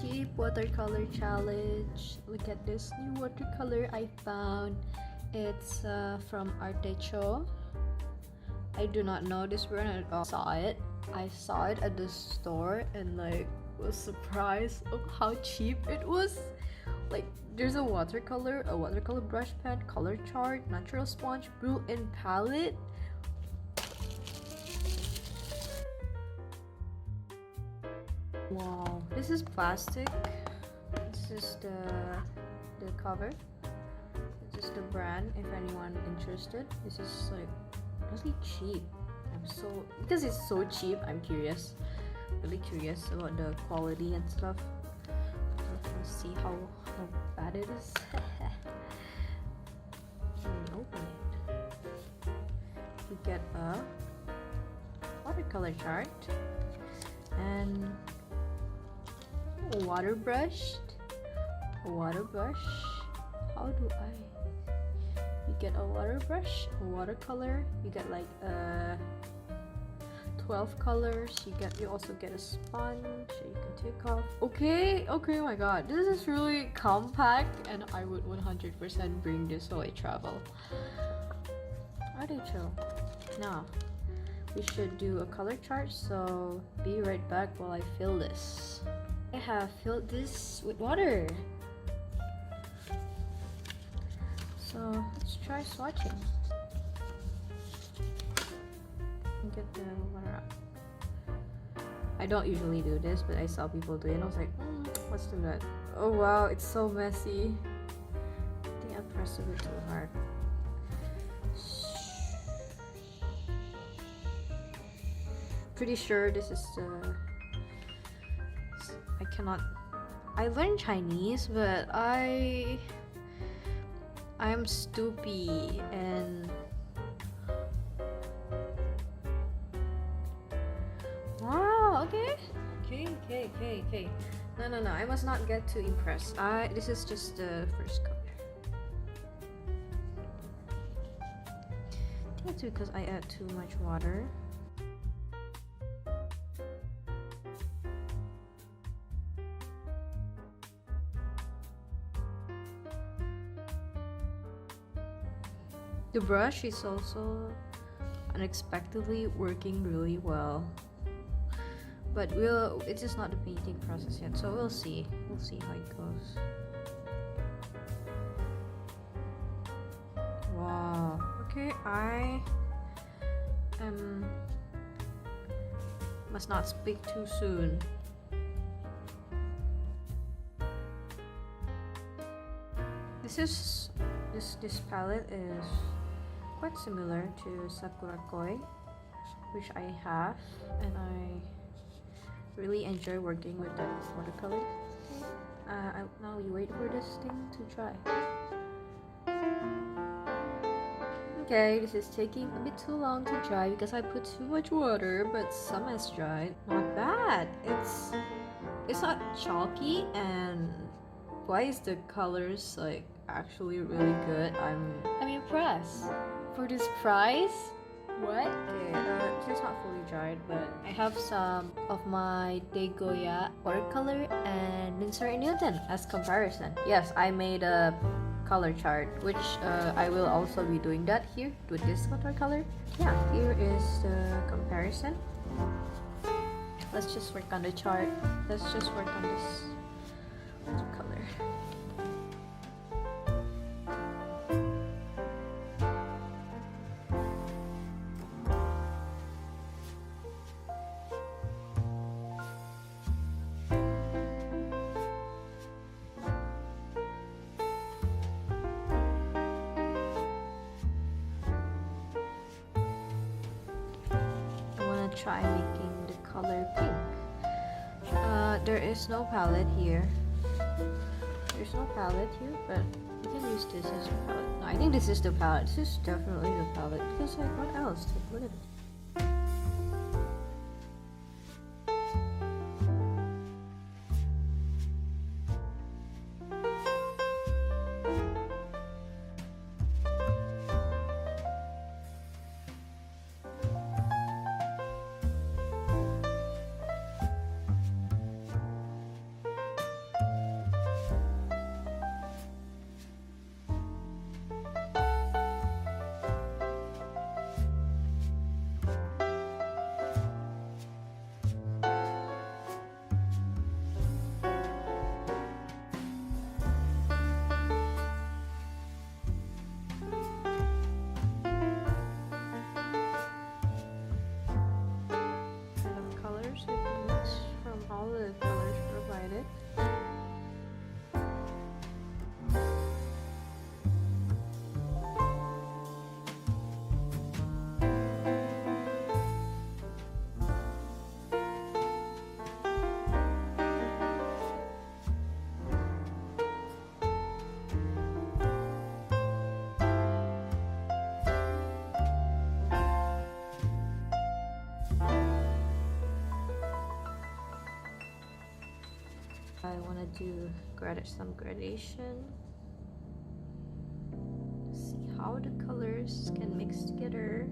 cheap watercolor challenge. Look at this new watercolor I found. It's from Artecho. I do not know this brand at all. I saw it at the store and like was surprised of how cheap it was. Like there's a watercolor brush pen, color chart, natural sponge, blue and palette. Wow, this is plastic. This is the cover. This is the brand if anyone interested. This is like really cheap. Because it's so cheap, I'm really curious about the quality and stuff. Let's see how bad it is. Open it. You get a watercolor chart and a water brush. How do I? You get a water brush, a watercolor. You get like 12 colors. You also get a sponge you can take off. Okay, oh my god, this is really compact and I would 100% bring this while I travel. Are they chill? Now we should do a color chart, so be right back while I fill this. I have filled this with water. So let's try swatching. Get the water out. I don't usually do this, but I saw people do it and I was like, let's do that. Oh wow, it's so messy. I think I pressed a bit too hard. Pretty sure this is the... I learned Chinese, but I'm stupid and wow, okay. No, I must not get too impressed. This is just the first color. I think it's because I add too much water. The brush is also unexpectedly working really well, but it's just not the painting process yet, so we'll see how it goes. Wow, okay, I must not speak too soon. This palette is quite similar to Sakura Koi, which I have, and I really enjoy working with that watercolor. Now we wait for this thing to dry. Okay, this is taking a bit too long to dry because I put too much water, but some has dried. Not bad. It's not chalky, and why is the colors like actually really good? I'm impressed. For this price? What? Okay, it's not fully dried, but I have some of my Degoya watercolor and Winsor & Newton as comparison. Yes, I made a color chart, which I will also be doing that here with this watercolor. Yeah, here is the comparison. Let's just work on the chart. Let's just work on this watercolor. Try making the color pink. There is no palette here. There's no palette here, but you can use this as a palette. No, I think this is the palette. This is definitely the palette because like what else to put it? it. I want to do some gradation. See how the colors can mix together.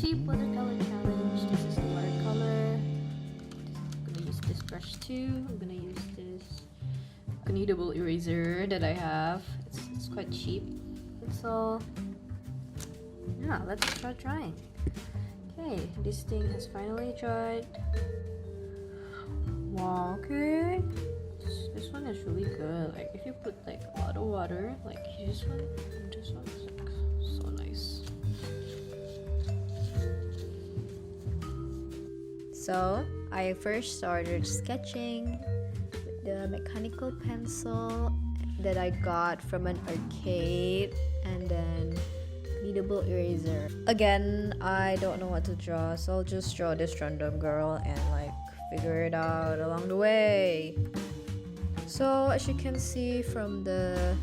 Cheap watercolor challenge. This is the watercolor. I'm gonna use this brush too. I'm gonna use this kneadable eraser that I have. It's quite cheap. So yeah, let's start drawing. Okay, this thing has finally dried. Wow, okay. This one is really good. Like if you put like a lot of water, like this one is like so nice. So I first started sketching with the mechanical pencil that I got from an arcade, and then kneadable eraser. Again, I don't know what to draw, so I'll just draw this random girl and like figure it out along the way. So as you can see from the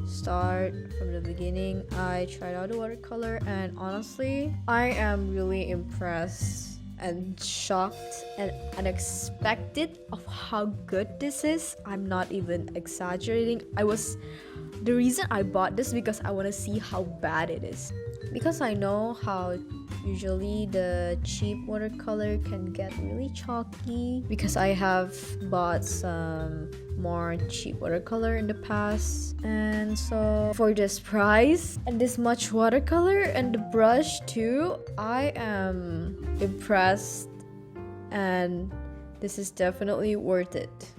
start, from the beginning, I tried out the watercolor, and honestly, I am really impressed and shocked and unexpected of how good this is. I'm not even exaggerating. The reason I bought this because I want to see how bad it is, because I know how Usually the cheap watercolor can get really chalky because I have bought some more cheap watercolor in the past, and so for this price and this much watercolor and the brush too, I am impressed, and this is definitely worth it.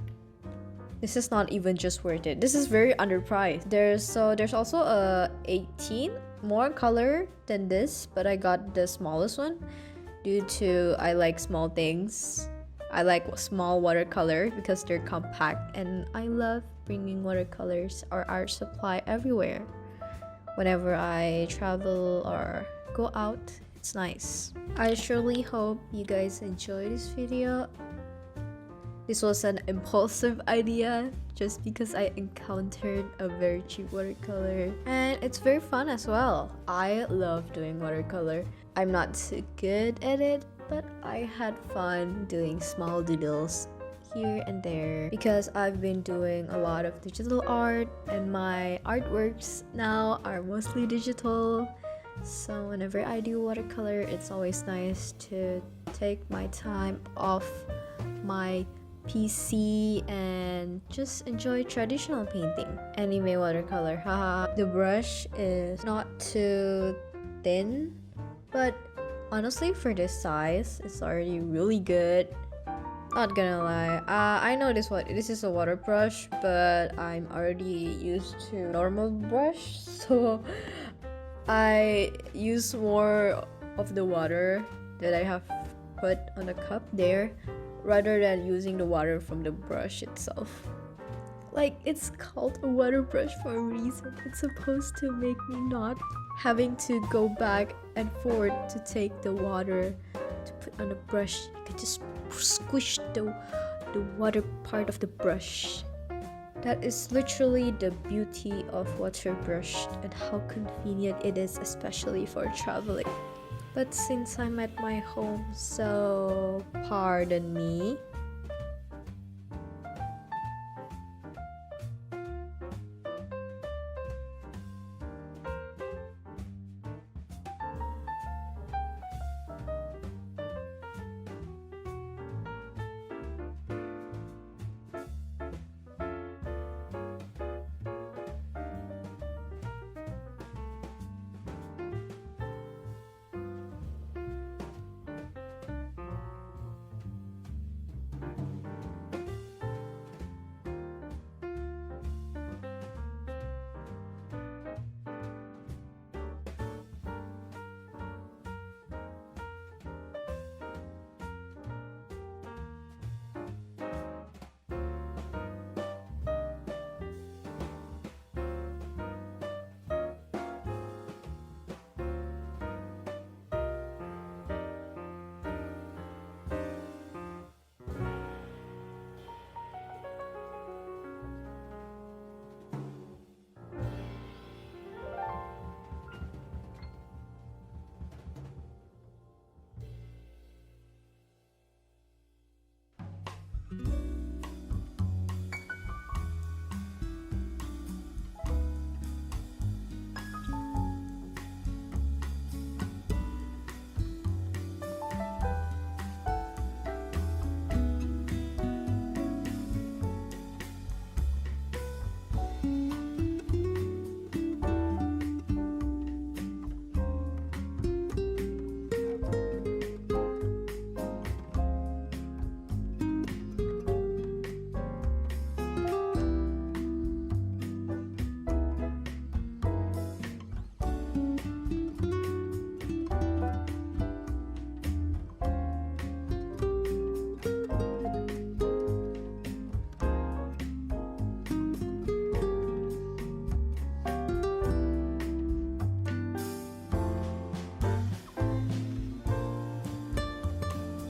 This is not even just worth it. This is very underpriced. There's also a 18 more color than this, but I got the smallest one due to I like small things. I like small watercolor because they're compact, and I love bringing watercolors or art supply everywhere. Whenever I travel or go out, it's nice. I surely hope you guys enjoy this video. This was an impulsive idea just because I encountered a very cheap watercolor, and it's very fun as well. I love doing watercolor. I'm not too good at it, but I had fun doing small doodles here and there because I've been doing a lot of digital art, and my artworks now are mostly digital. So whenever I do watercolor, it's always nice to take my time off my PC and just enjoy traditional painting. Anime watercolor, haha. The brush is not too thin, but honestly for this size, it's already really good. Not gonna lie, I know this is a water brush, but I'm already used to normal brush, so I use more of the water that I have put on the cup there rather than using the water from the brush itself. Like, it's called a water brush for a reason. It's supposed to make me not having to go back and forth to take the water to put on the brush. You can just squish the water part of the brush. That is literally the beauty of water brush and how convenient it is, especially for traveling. But since I'm at my home, so pardon me.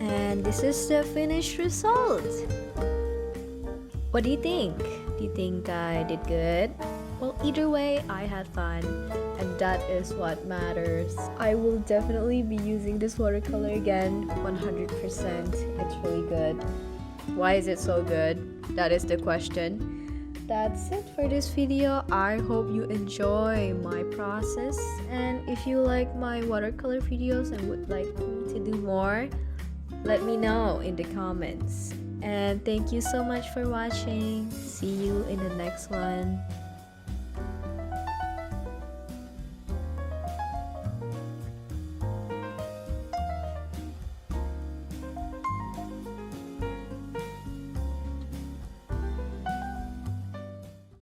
And this is the finished result. What do you think? Do you think I did good? Well, either way, I had fun, and that is what matters. I will definitely be using this watercolor again, 100%. It's really good. Why is it so good? That is the question. that's it for this video. I hope you enjoy my process, and if you like my watercolor videos and would like me to do more, let me know in the comments. And thank you so much for watching. See you in the next one.